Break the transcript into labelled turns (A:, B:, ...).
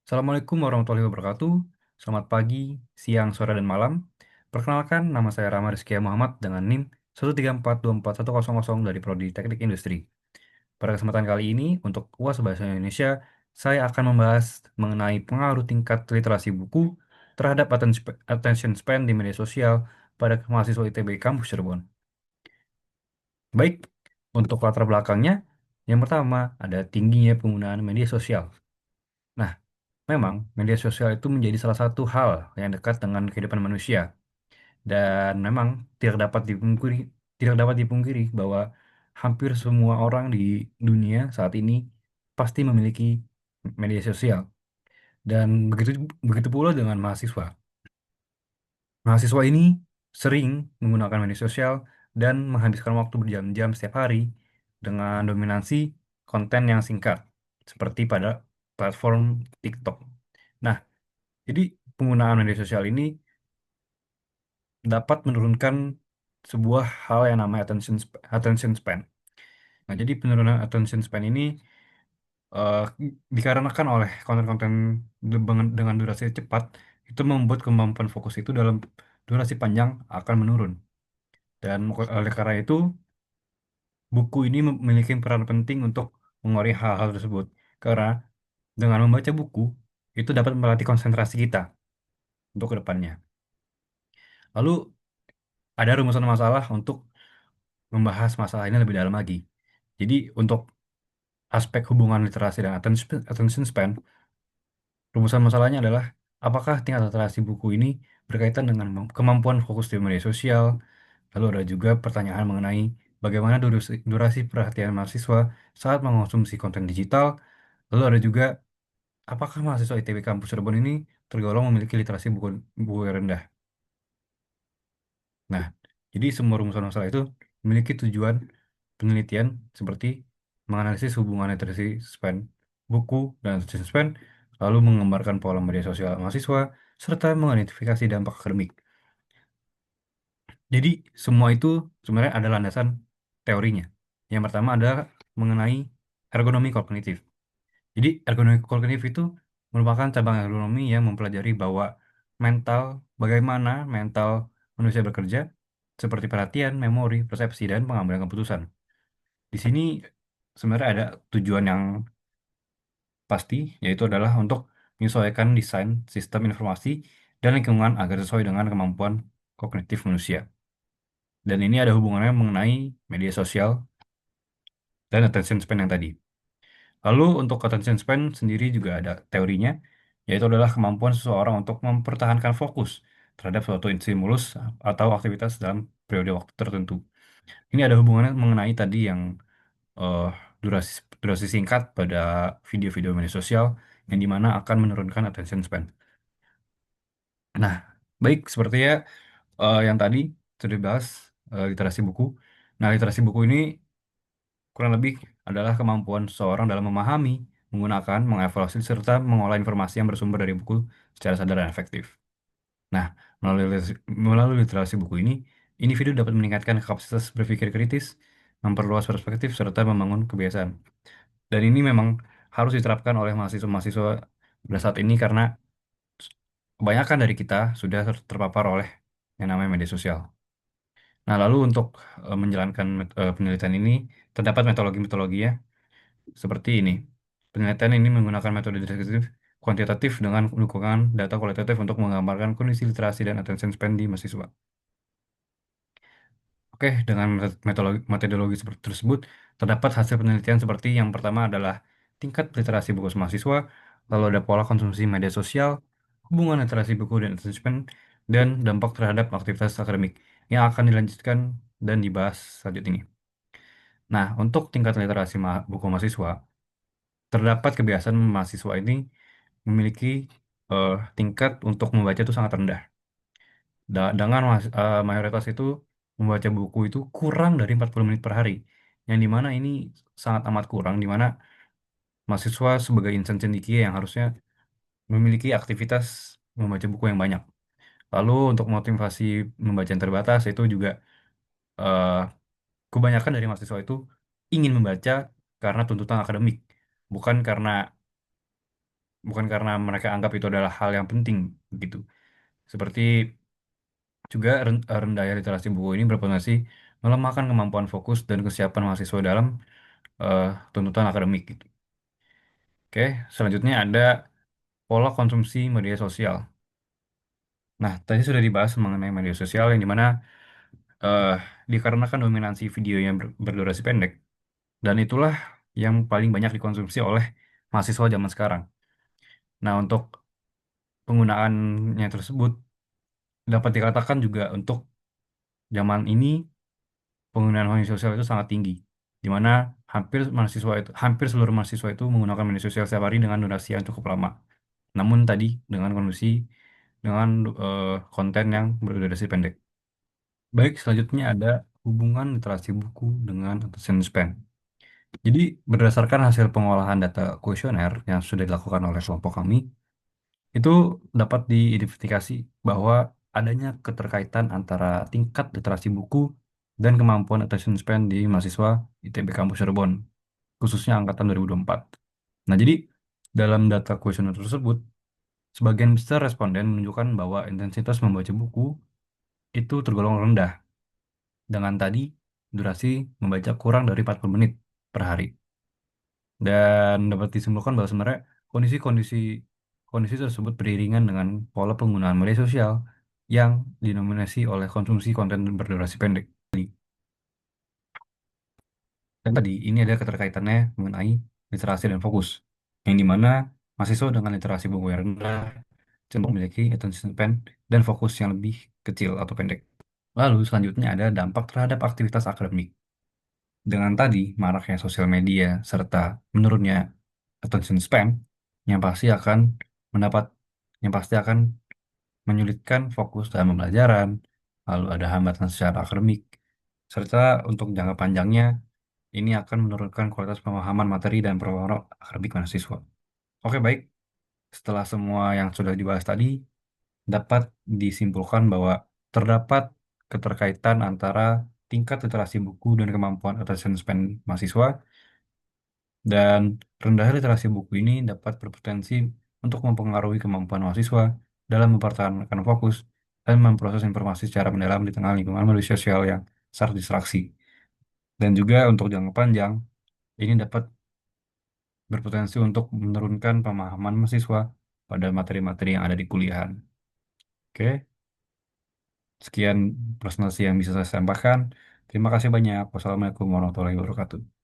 A: Assalamualaikum warahmatullahi wabarakatuh. Selamat pagi, siang, sore, dan malam. Perkenalkan, nama saya Rama Rizky Muhammad dengan NIM 134241100 dari Prodi Teknik Industri. Pada kesempatan kali ini, untuk UAS Bahasa Indonesia, saya akan membahas mengenai pengaruh tingkat literasi buku terhadap attention span di media sosial pada mahasiswa ITB Kampus Cirebon. Baik, untuk latar belakangnya, yang pertama ada tingginya penggunaan media sosial. Nah, memang media sosial itu menjadi salah satu hal yang dekat dengan kehidupan manusia dan memang tidak dapat dipungkiri bahwa hampir semua orang di dunia saat ini pasti memiliki media sosial dan begitu begitu pula dengan mahasiswa. Mahasiswa ini sering menggunakan media sosial dan menghabiskan waktu berjam-jam setiap hari dengan dominasi konten yang singkat seperti pada platform TikTok. Nah, jadi penggunaan media sosial ini dapat menurunkan sebuah hal yang namanya attention span. Nah, jadi penurunan attention span ini eh, dikarenakan oleh konten-konten dengan durasi cepat itu membuat kemampuan fokus itu dalam durasi panjang akan menurun. Dan oleh karena itu, buku ini memiliki peran penting untuk mengurangi hal-hal tersebut. Karena dengan membaca buku, itu dapat melatih konsentrasi kita untuk ke depannya. Lalu ada rumusan masalah untuk membahas masalah ini lebih dalam lagi. Jadi untuk aspek hubungan literasi dan attention span, rumusan masalahnya adalah apakah tingkat literasi buku ini berkaitan dengan kemampuan fokus di media sosial. Lalu ada juga pertanyaan mengenai bagaimana durasi perhatian mahasiswa saat mengonsumsi konten digital. Lalu ada juga apakah mahasiswa ITB Kampus Cirebon ini tergolong memiliki literasi buku yang rendah. Nah, jadi semua rumusan masalah itu memiliki tujuan penelitian seperti menganalisis hubungan literasi span buku dan attention span, lalu menggambarkan pola media sosial mahasiswa, serta mengidentifikasi dampak akademik. Jadi semua itu sebenarnya ada landasan teorinya. Yang pertama adalah mengenai ergonomi kognitif. Jadi ergonomi kognitif itu merupakan cabang ergonomi yang mempelajari bahwa mental, bagaimana mental manusia bekerja, seperti perhatian, memori, persepsi, dan pengambilan keputusan. Di sini sebenarnya ada tujuan yang pasti, yaitu adalah untuk menyesuaikan desain sistem informasi dan lingkungan agar sesuai dengan kemampuan kognitif manusia. Dan ini ada hubungannya mengenai media sosial dan attention span yang tadi. Lalu untuk attention span sendiri juga ada teorinya, yaitu adalah kemampuan seseorang untuk mempertahankan fokus terhadap suatu stimulus atau aktivitas dalam periode waktu tertentu. Ini ada hubungannya mengenai tadi yang eh, durasi durasi singkat pada video-video media sosial yang dimana akan menurunkan attention span. Nah, baik sepertinya yang tadi sudah dibahas literasi buku. Nah, literasi buku ini kurang lebih adalah kemampuan seseorang dalam memahami, menggunakan, mengevaluasi, serta mengolah informasi yang bersumber dari buku secara sadar dan efektif. Nah, melalui literasi buku ini, individu dapat meningkatkan kapasitas berpikir kritis, memperluas perspektif, serta membangun kebiasaan. Dan ini memang harus diterapkan oleh mahasiswa-mahasiswa pada saat ini karena kebanyakan dari kita sudah terpapar oleh yang namanya media sosial. Nah, lalu untuk menjalankan penelitian ini, terdapat metodologi-metodologi ya, seperti ini. Penelitian ini menggunakan metode deskriptif kuantitatif dengan dukungan data kualitatif untuk menggambarkan kondisi literasi dan attention span di mahasiswa. Oke, dengan metodologi seperti tersebut, terdapat hasil penelitian seperti yang pertama adalah tingkat literasi buku mahasiswa, lalu ada pola konsumsi media sosial, hubungan literasi buku dan attention span, dan dampak terhadap aktivitas akademik yang akan dilanjutkan dan dibahas selanjutnya ini. Nah, untuk tingkat literasi buku mahasiswa, terdapat kebiasaan mahasiswa ini memiliki tingkat untuk membaca itu sangat rendah. Dengan mayoritas itu membaca buku itu kurang dari 40 menit per hari. Yang dimana ini sangat amat kurang, dimana mahasiswa sebagai insan cendekia yang harusnya memiliki aktivitas membaca buku yang banyak. Lalu untuk motivasi membaca yang terbatas itu juga eh, kebanyakan dari mahasiswa itu ingin membaca karena tuntutan akademik, bukan karena bukan karena mereka anggap itu adalah hal yang penting gitu. Seperti juga rendahnya literasi buku ini berpotensi melemahkan kemampuan fokus dan kesiapan mahasiswa dalam eh, tuntutan akademik gitu. Oke, selanjutnya ada pola konsumsi media sosial. Nah, tadi sudah dibahas mengenai media sosial yang dimana eh, dikarenakan dominansi video yang berdurasi pendek, dan itulah yang paling banyak dikonsumsi oleh mahasiswa zaman sekarang. Nah, untuk penggunaannya tersebut dapat dikatakan juga untuk zaman ini penggunaan media sosial itu sangat tinggi, di mana hampir seluruh mahasiswa itu menggunakan media sosial setiap hari dengan durasi yang cukup lama. Namun tadi dengan kondisi dengan konten yang berdurasi pendek. Baik, selanjutnya ada hubungan literasi buku dengan attention span. Jadi, berdasarkan hasil pengolahan data kuesioner yang sudah dilakukan oleh kelompok kami, itu dapat diidentifikasi bahwa adanya keterkaitan antara tingkat literasi buku dan kemampuan attention span di mahasiswa ITB Kampus Cirebon, khususnya angkatan 2024. Nah, jadi dalam data kuesioner tersebut, sebagian besar responden menunjukkan bahwa intensitas membaca buku itu tergolong rendah, dengan tadi durasi membaca kurang dari 40 menit per hari. Dan dapat disimpulkan bahwa sebenarnya kondisi-kondisi kondisi tersebut beriringan dengan pola penggunaan media sosial yang dinominasi oleh konsumsi konten berdurasi pendek. Dan tadi ini ada keterkaitannya mengenai literasi dan fokus, yang dimana mahasiswa dengan literasi buku yang rendah cenderung memiliki attention span dan fokus yang lebih kecil atau pendek. Lalu selanjutnya ada dampak terhadap aktivitas akademik. Dengan tadi maraknya sosial media serta menurunnya attention span yang pasti akan mendapat yang pasti akan menyulitkan fokus dalam pembelajaran, lalu ada hambatan secara akademik, serta untuk jangka panjangnya ini akan menurunkan kualitas pemahaman materi dan pengelolaan akademik mahasiswa. Oke, baik. Setelah semua yang sudah dibahas tadi, dapat disimpulkan bahwa terdapat keterkaitan antara tingkat literasi buku dan kemampuan attention span mahasiswa, dan rendah literasi buku ini dapat berpotensi untuk mempengaruhi kemampuan mahasiswa dalam mempertahankan fokus dan memproses informasi secara mendalam di tengah lingkungan media sosial yang syarat distraksi. Dan juga untuk jangka panjang, ini dapat berpotensi untuk menurunkan pemahaman mahasiswa pada materi-materi yang ada di kuliahan. Oke, sekian presentasi yang bisa saya sampaikan. Terima kasih banyak. Wassalamualaikum warahmatullahi wabarakatuh.